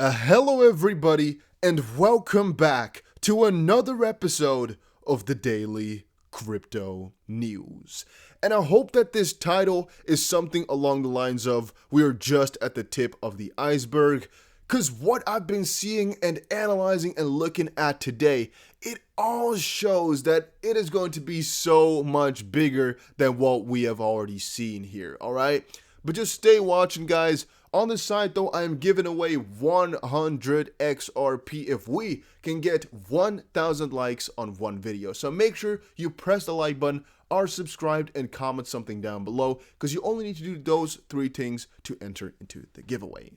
Hello everybody and welcome back to another episode of the Daily Crypto News. And I hope that this title is something along the lines of we are just at the tip of the iceberg, because what I've been seeing and analyzing and looking at today, it all shows that it is going to be so much bigger than what we have already seen here, alright? But just stay watching, guys. On the side though, I am giving away 100 XRP if we can get 1,000 likes on one video. So make sure you press the like button, are subscribed, and comment something down below, because you only need to do those three things to enter into the giveaway.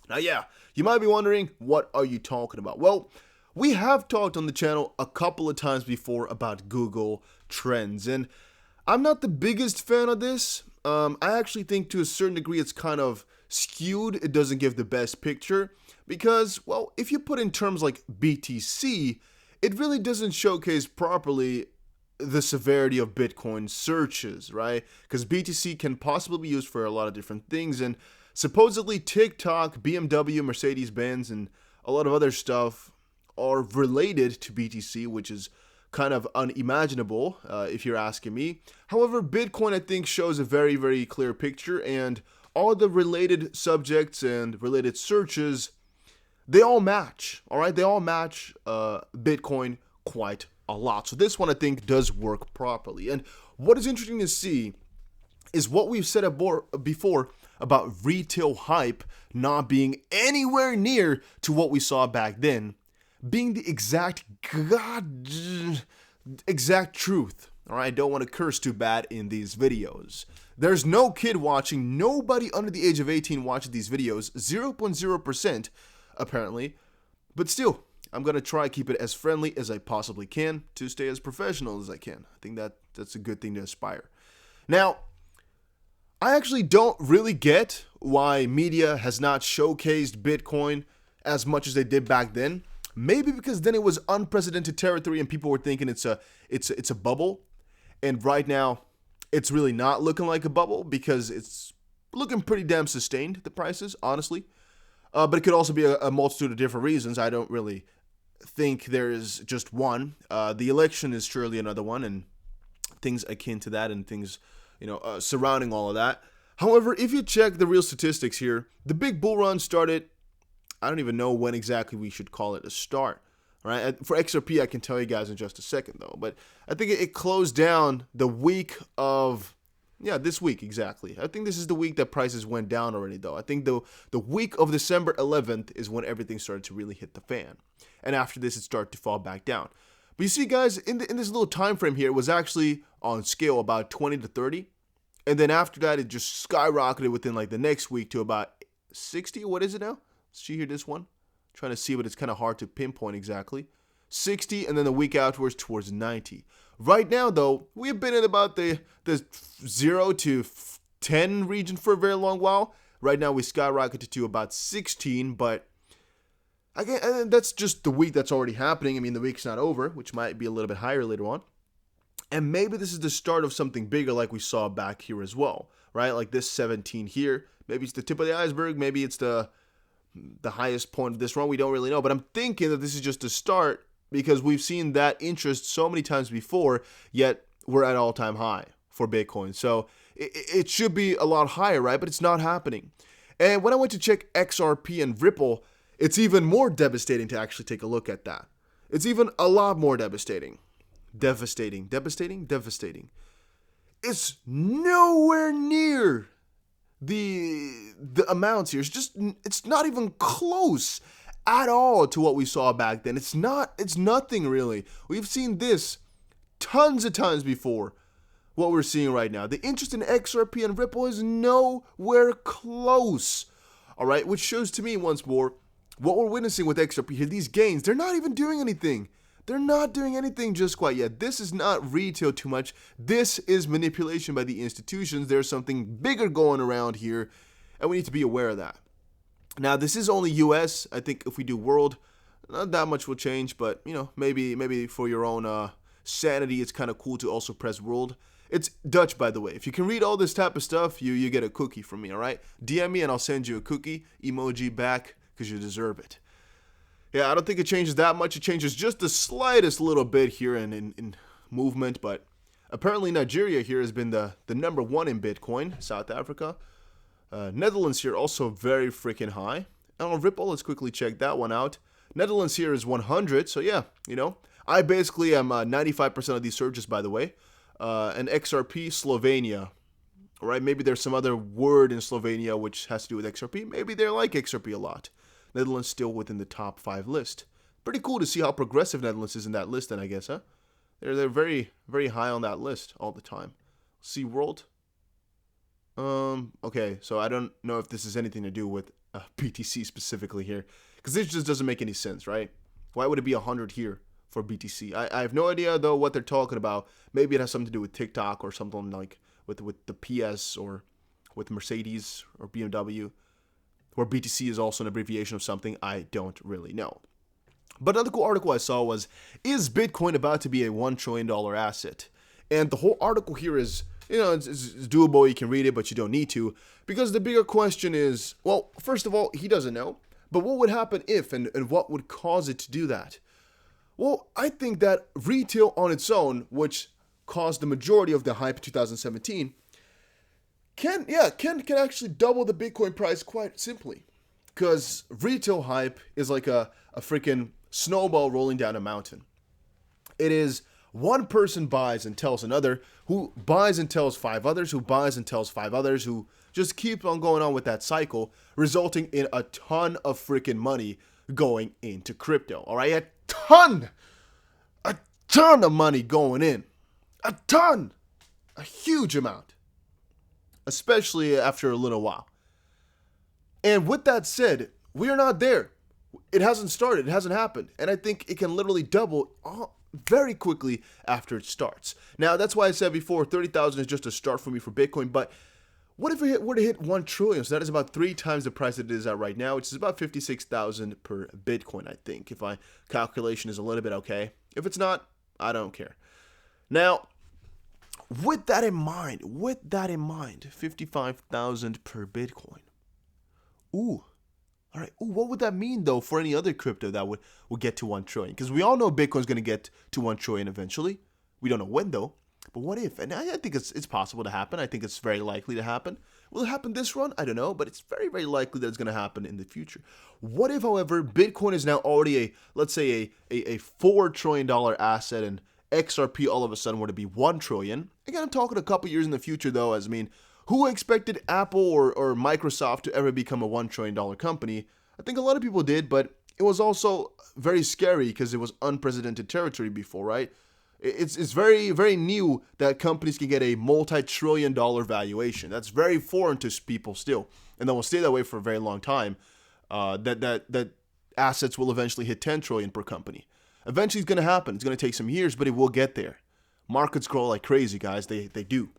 Now yeah, you might be wondering, what are you talking about? Well, we have talked on the channel a couple of times before about Google Trends, and I'm not the biggest fan of this. I actually think to a certain degree it's kind of skewed. It doesn't give the best picture because, well, if you put in terms like BTC, it really doesn't showcase properly the severity of Bitcoin searches, right? Because BTC can possibly be used for a lot of different things, and supposedly TikTok, BMW, Mercedes-Benz, and a lot of other stuff are related to BTC, which is kind of unimaginable if you're asking me. However, Bitcoin I think shows a very, very clear picture, and all the related subjects and related searches, they all match, all right? They all match Bitcoin quite a lot. So this one I think does work properly. And what is interesting to see is what we've said before about retail hype not being anywhere near to what we saw back then, being the exact truth. All right, I don't want to curse too bad in these videos. There's no kid watching, nobody under the age of 18 watching these videos, 0.0% apparently, but still, I'm going to try to keep it as friendly as I possibly can to stay as professional as I can. I think that's a good thing to aspire. Now, I actually don't really get why media has not showcased Bitcoin as much as they did back then. Maybe because then it was unprecedented territory and people were thinking it's a bubble. And right now, it's really not looking like a bubble because it's looking pretty damn sustained, the prices, honestly. But it could also be a multitude of different reasons. I don't really think there is just one. The election is surely another one, and things akin to that, and things, surrounding all of that. However, if you check the real statistics here, the big bull run started, I don't even know when exactly we should call it a start. All right, for XRP, I can tell you guys in just a second, though. But I think it closed down the week of, this week, exactly. I think this is the week that prices went down already, though. I think the week of December 11th is when everything started to really hit the fan. And after this, it started to fall back down. But you see, guys, in this little time frame here, it was actually on scale about 20 to 30. And then after that, it just skyrocketed within like the next week to about 60. What is it now? See here, this one? Trying to see, but it's kind of hard to pinpoint exactly. 60, and then the week afterwards towards 90. Right now, though, we've been in about the 0 to 10 region for a very long while. Right now, we skyrocketed to about 16, but again, that's just the week that's already happening. I mean, the week's not over, which might be a little bit higher later on. And maybe this is the start of something bigger like we saw back here as well, right? Like this 17 here. Maybe it's the tip of the iceberg. Maybe it's the highest point of this run. We don't really know, but I'm thinking that this is just a start because we've seen that interest so many times before, yet we're at all-time high for Bitcoin. So it should be a lot higher, right? But it's not happening. And when I went to check XRP and Ripple, it's even more devastating to actually take a look at that. It's even a lot more devastating. Devastating. It's nowhere near the amounts here. It's not even close at all to what we saw back then. It's nothing really. We've seen this tons of times before. What we're seeing right now, the interest in XRP and Ripple is nowhere close. All right, which shows to me once more what we're witnessing with XRP here. These gains, they're not even doing anything. They're not doing anything just quite yet. This is not retail too much. This is manipulation by the institutions. There's something bigger going around here, and we need to be aware of that. Now, this is only US. I think if we do world, not that much will change, but, maybe for your own sanity, it's kind of cool to also press world. It's Dutch, by the way. If you can read all this type of stuff, you get a cookie from me, all right? DM me and I'll send you a cookie, emoji back, because you deserve it. Yeah, I don't think it changes that much. It changes just the slightest little bit here in movement, but apparently Nigeria here has been the number one in Bitcoin. South Africa. Netherlands here also very freaking high. And on Ripple, let's quickly check that one out. Netherlands here is 100, so yeah, I basically am 95% of these searches, by the way. And XRP, Slovenia. All right, maybe there's some other word in Slovenia which has to do with XRP. Maybe they like XRP a lot. Netherlands still within the top 5 list. Pretty cool to see how progressive Netherlands is in that list then, I guess, huh? They're very, very high on that list all the time. See world. Okay, so I don't know if this has anything to do with BTC specifically here, because this just doesn't make any sense, right? Why would it be 100 here for BTC? I have no idea though what they're talking about. Maybe it has something to do with TikTok or something like with the PS or with Mercedes or BMW, where BTC is also an abbreviation of something. I don't really know. But another cool article I saw was, is Bitcoin about to be a $1 trillion asset? And the whole article here is, it's doable, you can read it, but you don't need to. Because the bigger question is, well, first of all, he doesn't know. But what would happen if, and what would cause it to do that? Well, I think that retail on its own, which caused the majority of the hype in 2017, can actually double the Bitcoin price quite simply. Because retail hype is like a freaking snowball rolling down a mountain. It is one person buys and tells another, who buys and tells 5 others, who buys and tells 5 others, who just keep on going on with that cycle, resulting in a ton of freaking money going into crypto. All right, a ton of money going in, a huge amount, especially after a little while. And with that said, we are not there. It hasn't started. It hasn't happened. And I think it can literally double very quickly after it starts. Now, that's why I said before, 30,000 is just a start for me for Bitcoin. But what if it were to hit 1 trillion? So that is about 3 times the price that it is at right now, which is about 56,000 per Bitcoin, I think, if my calculation is a little bit okay. If it's not, I don't care. Now, with that in mind, 55,000 per Bitcoin. Ooh. All right. Ooh, what would that mean, though, for any other crypto that would get to 1 trillion? Because we all know Bitcoin's going to get to 1 trillion eventually. We don't know when, though. But what if? And I think it's possible to happen. I think it's very likely to happen. Will it happen this run? I don't know. But it's very, very likely that it's going to happen in the future. What if, however, Bitcoin is now already let's say a $4 trillion asset, and XRP all of a sudden were to be 1 trillion? Again, I'm talking a couple years in the future, though, as I mean, who expected Apple or Microsoft to ever become a $1 trillion company? I think a lot of people did, but it was also very scary because it was unprecedented territory before, right? It's very, very new that companies can get a multi-trillion-dollar valuation. That's very foreign to people still, and that will stay that way for a very long time. That assets will eventually hit 10 trillion per company. Eventually, it's going to happen. It's going to take some years, but it will get there. Markets grow like crazy, guys. They do.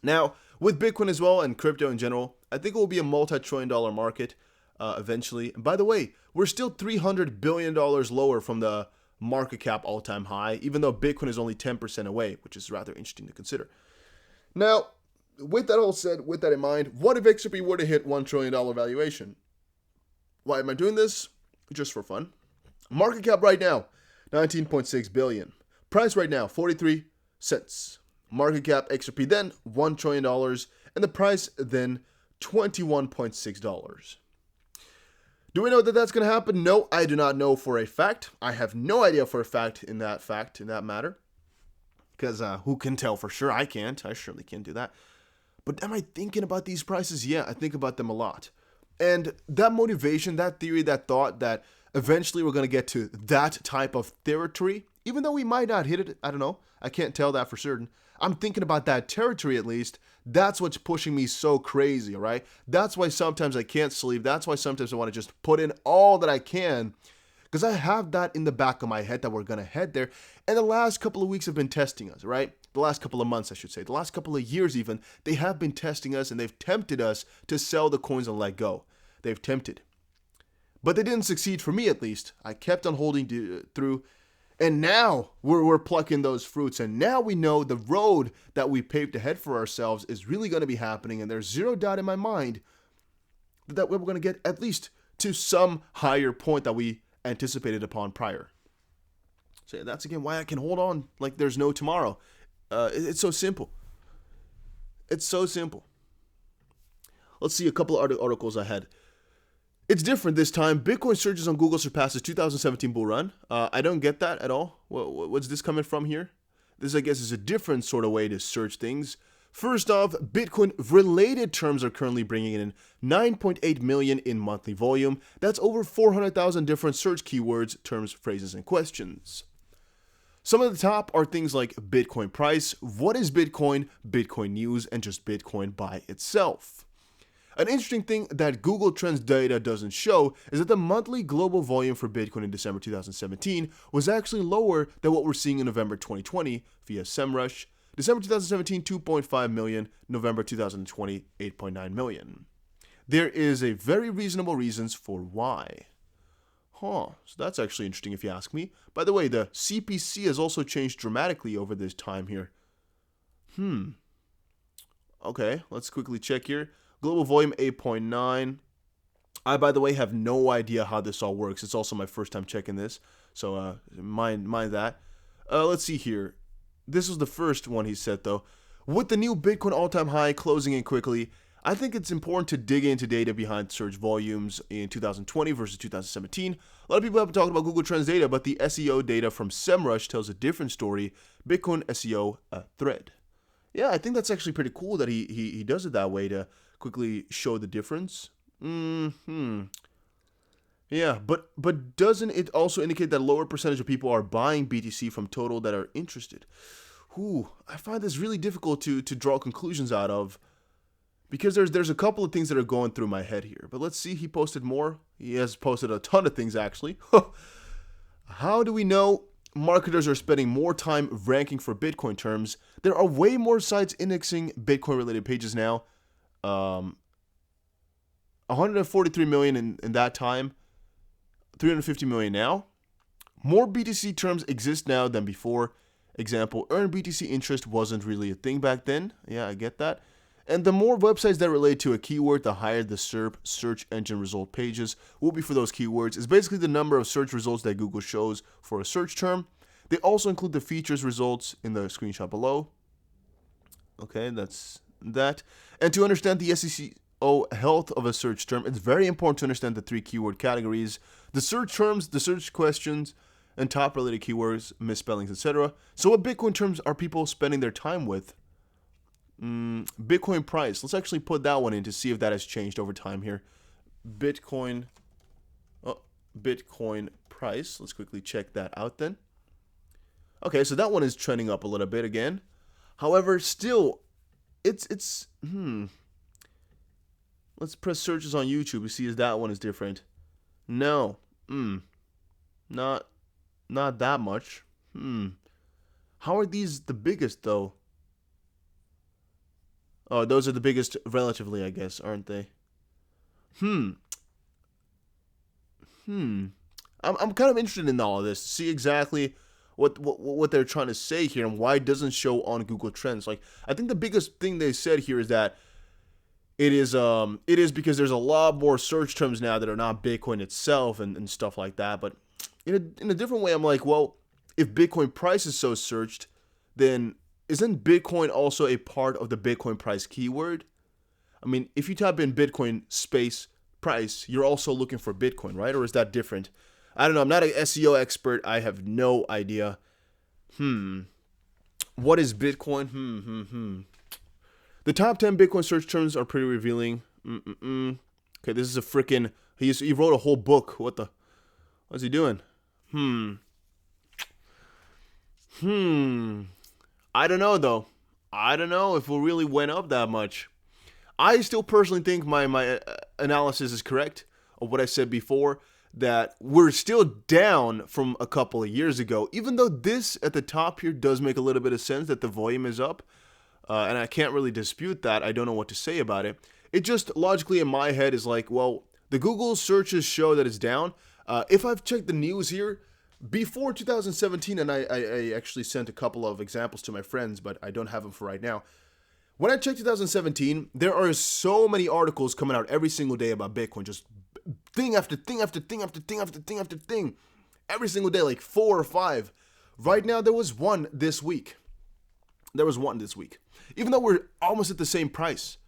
Now, with Bitcoin as well and crypto in general, I think it will be a multi-trillion-dollar market eventually. And by the way, we're still $300 billion lower from the market cap all-time high, even though Bitcoin is only 10% away, which is rather interesting to consider. Now, with that all said, with that in mind, what if XRP were to hit $1 trillion valuation? Why am I doing this? Just for fun. Market cap right now, 19.6 billion. Price right now, 43 cents. Market cap XRP then $1 trillion, and the price then $21.6. Do we know that that's going to happen? No, I do not know for a fact. I have no idea for a fact in that matter. Because who can tell for sure? I can't. I surely can't do that. But am I thinking about these prices? Yeah, I think about them a lot. And that motivation, that theory, that thought that eventually we're going to get to that type of territory, even though we might not hit it, I don't know. I can't tell that for certain. I'm thinking about that territory at least. That's what's pushing me so crazy, all right? That's why sometimes I can't sleep. That's why sometimes I want to just put in all that I can, because I have that in the back of my head that we're going to head there. And the last couple of weeks have been testing us, right? The last couple of months, I should say. The last couple of years even, they have been testing us, and they've tempted us to sell the coins and let go. They've tempted. But they didn't succeed for me, at least. I kept on holding through. And now we're plucking those fruits. And now we know the road that we paved ahead for ourselves is really going to be happening. And there's zero doubt in my mind that we're going to get at least to some higher point that we anticipated upon prior. So that's again why I can hold on like there's no tomorrow. It's so simple. It's so simple. Let's see a couple of articles I had. It's different this time. Bitcoin searches on Google surpasses 2017 bull run. I don't get that at all. What's this coming from here? This, I guess, is a different sort of way to search things. First off, Bitcoin-related terms are currently bringing in 9.8 million in monthly volume. That's over 400,000 different search keywords, terms, phrases, and questions. Some of the top are things like Bitcoin price, what is Bitcoin, Bitcoin news, and just Bitcoin by itself. An interesting thing that Google Trends data doesn't show is that the monthly global volume for Bitcoin in December 2017 was actually lower than what we're seeing in November 2020 via SEMrush. December 2017, 2.5 million. November 2020, 8.9 million. There is a very reasonable reasons for why. So that's actually interesting if you ask me. By the way, the CPC has also changed dramatically over this time here. Okay, let's quickly check here. Global volume 8.9. I, by the way, have no idea how this all works. It's also my first time checking this, so mind that. Let's see here. This was the first one he said, though. With the new Bitcoin all-time high closing in quickly, I think it's important to dig into data behind search volumes in 2020 versus 2017. A lot of people have been talking about Google Trends data, but the SEO data from SEMrush tells a different story. Bitcoin SEO thread. Yeah, I think that's actually pretty cool that he does it that way to quickly show the difference. Yeah, but doesn't it also indicate that a lower percentage of people are buying BTC from total that are interested? I find this really difficult to draw conclusions out of, because there's a couple of things that are going through my head here. But let's see, he posted more. He has posted a ton of things, actually. How do we know marketers are spending more time ranking for Bitcoin terms? There are way more sites indexing Bitcoin-related pages now. 143 million in that time. 350 million now. More BTC terms exist now than before. Example, earned BTC interest wasn't really a thing back then. Yeah, I get that. And the more websites that relate to a keyword, the higher the SERP, search engine result pages, will be for those keywords. It's basically the number of search results that Google shows for a search term. They also include the features results in the screenshot below. Okay, that's that. And to understand the SEO health of a search term, it's very important to understand the 3 keyword categories: the search terms, the search questions, and top related keywords, misspellings, etc. So what Bitcoin terms are people spending their time with? Bitcoin price. Let's actually put that one in to see if that has changed over time here. Bitcoin price. Let's quickly check that out then. Okay, so that one is trending up a little bit again. However, still, it's Let's press searches on YouTube to see if that one is different. No. Not that much. How are these the biggest, though? Oh, those are the biggest relatively, I guess, aren't they? I'm kind of interested in all of this to see exactly what they're trying to say here and why it doesn't show on Google Trends. Like, I think the biggest thing they said here is that it is because there's a lot more search terms now that are not Bitcoin itself and stuff like that. But in a different way, I'm like, well, if Bitcoin price is so searched, then isn't Bitcoin also a part of the Bitcoin price keyword? I mean, if you type in Bitcoin space price, you're also looking for Bitcoin, right? Or is that different? I don't know. I'm not an SEO expert. I have no idea. What is Bitcoin? The top 10 Bitcoin search terms are pretty revealing. Okay, this is a freaking... He wrote a whole book. What's he doing? I don't know, though. I don't know if it really went up that much. I still personally think my analysis is correct of what I said before, that we're still down from a couple of years ago, even though this at the top here does make a little bit of sense that the volume is up, and I can't really dispute that. I don't know what to say about it. It just logically in my head is like, well, the Google searches show that it's down. If I've checked the news here, before 2017, and I actually sent a couple of examples to my friends, but I don't have them for right now. When I checked 2017, there are so many articles coming out every single day about Bitcoin, just thing after thing after thing after thing after thing after thing. Every single day, like 4 or 5. Right now, there was one this week. Even though we're almost at the same price.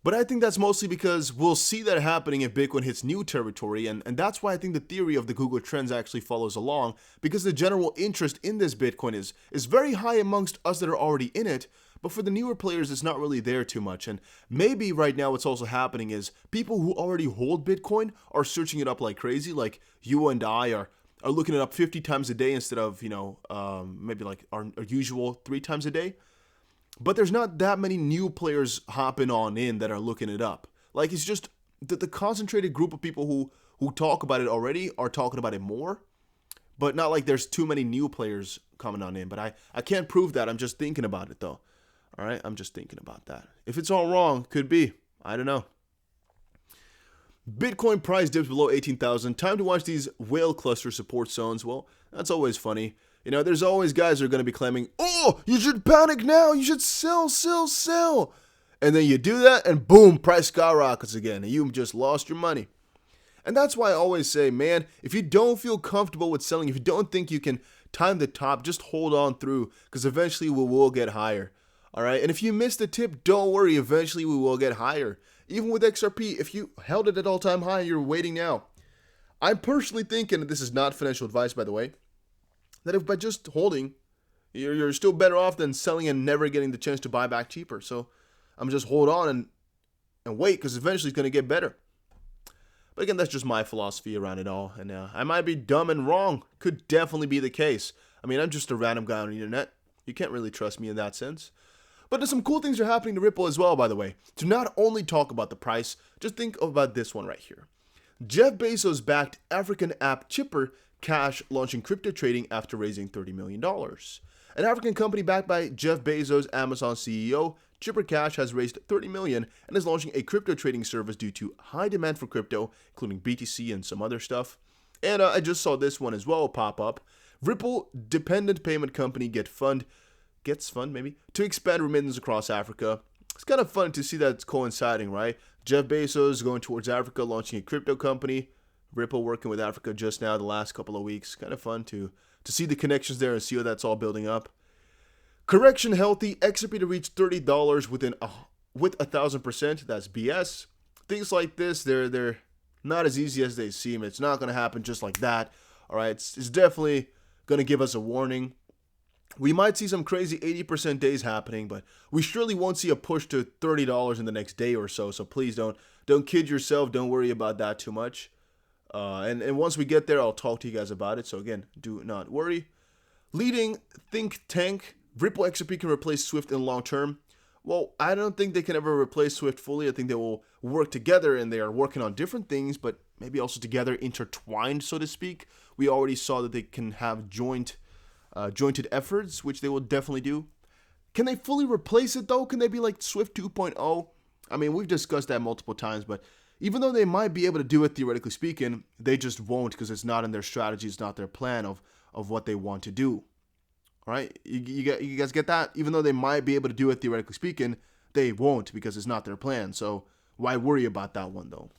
But I think that's mostly because we'll see that happening if Bitcoin hits new territory, and that's why I think the theory of the Google Trends actually follows along, because the general interest in this Bitcoin is very high amongst us that are already in it, but for the newer players, it's not really there too much. And maybe right now what's also happening is people who already hold Bitcoin are searching it up like crazy, like you and I are looking it up 50 times a day instead of, maybe like our usual 3 times a day. But there's not that many new players hopping on in that are looking it up. Like, it's just the concentrated group of people who talk about it already are talking about it more. But not like there's too many new players coming on in. But I can't prove that. I'm just thinking about it, though. All right? I'm just thinking about that. If it's all wrong, could be. I don't know. Bitcoin price dips below 18,000. Time to watch these whale cluster support zones. Well, that's always funny. There's always guys who are going to be claiming, oh, you should panic now. You should sell. And then you do that and boom, price skyrockets again. And you just lost your money. And that's why I always say, man, if you don't feel comfortable with selling, if you don't think you can time the top, just hold on through because eventually we will get higher. All right. And if you missed the tip, don't worry. Eventually we will get higher. Even with XRP, if you held it at all-time high, you're waiting now. I'm personally thinking, and this is not financial advice, by the way, that if by just holding, you're still better off than selling and never getting the chance to buy back cheaper. So I'm just hold on and wait because eventually it's going to get better. But again, that's just my philosophy around it all. And I might be dumb and wrong. Could definitely be the case. I mean, I'm just a random guy on the internet. You can't really trust me in that sense. But there's some cool things are happening to Ripple as well, by the way. To not only talk about the price, just think about this one right here. Jeff Bezos backed African app Chipper Cash launching crypto trading after raising $30 million. An African company backed by Jeff Bezos, Amazon CEO, Chipper Cash has raised $30 million and is launching a crypto trading service due to high demand for crypto, including BTC and some other stuff. And I just saw this one as well pop up. Ripple dependent payment company gets fund maybe to expand remittance across Africa. It's kind of fun to see that it's coinciding, right? Jeff Bezos going towards Africa, launching a crypto company. Ripple working with Africa just now the last couple of weeks. Kind of fun to see the connections there and see how that's all building up. Correction healthy. XRP to reach $30 with 1,000%. That's BS. Things like this, they're not as easy as they seem. It's not going to happen just like that. All right, it's definitely going to give us a warning. We might see some crazy 80% days happening, but we surely won't see a push to $30 in the next day or so. So please don't kid yourself. Don't worry about that too much. And once we get there, I'll talk to you guys about it. So again, do not worry. Leading think tank, Ripple XRP can replace Swift in long term. Well, I don't think they can ever replace Swift fully. I think they will work together, and they are working on different things, but maybe also together, intertwined, so to speak. We already saw that they can have jointed efforts, which they will definitely do. Can they fully replace it, though? Can they be like Swift 2.0? I mean, we've discussed that multiple times, but even though they might be able to do it, theoretically speaking, they just won't because it's not in their strategy. It's not their plan of what they want to do. All right? You guys get that? Even though they might be able to do it, theoretically speaking, they won't because it's not their plan. So why worry about that one, though?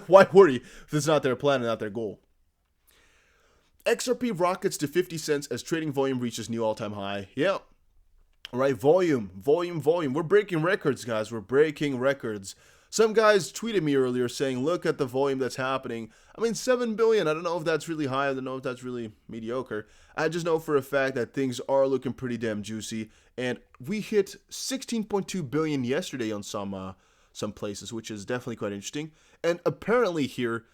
Why worry if it's not their plan and not their goal? XRP rockets to 50 cents as trading volume reaches new all-time high. Yeah. All right, volume. We're breaking records, guys. We're breaking records. Some guys tweeted me earlier saying, look at the volume that's happening. I mean, 7 billion. I don't know if that's really high. I don't know if that's really mediocre. I just know for a fact that things are looking pretty damn juicy. And we hit 16.2 billion yesterday on some places, which is definitely quite interesting. And apparently here,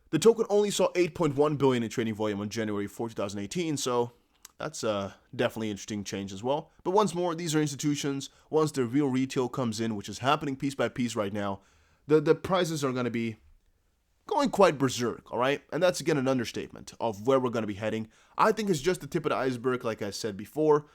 the token only saw 8.1 billion in trading volume on January 4, 2018. So that's definitely an interesting change as well. But once more, these are institutions. Once the real retail comes in, which is happening piece by piece right now, the prices are going to be going quite berserk, all right? And that's, again, an understatement of where we're going to be heading. I think it's just the tip of the iceberg, like I said before.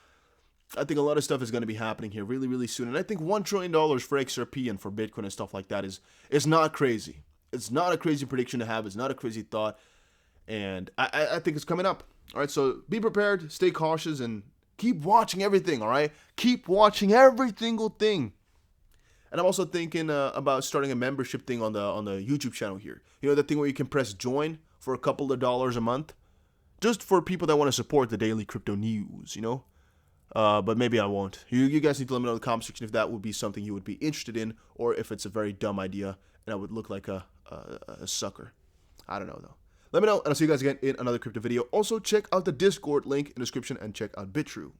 I think a lot of stuff is going to be happening here really, really soon. And I think $1 trillion for XRP and for Bitcoin and stuff like that is not crazy. It's not a crazy prediction to have. It's not a crazy thought. And I think it's coming up. All right, so be prepared, stay cautious, and keep watching everything, all right? Keep watching every single thing. And I'm also thinking about starting a membership thing on the YouTube channel here. You know, the thing where you can press join for a couple of dollars a month, just for people that want to support the daily crypto news. You know, but maybe I won't. You guys need to let me know in the comment section if that would be something you would be interested in, or if it's a very dumb idea and I would look like a sucker. I don't know though. Let me know, and I'll see you guys again in another crypto video. Also, check out the Discord link in the description and check out bitrue.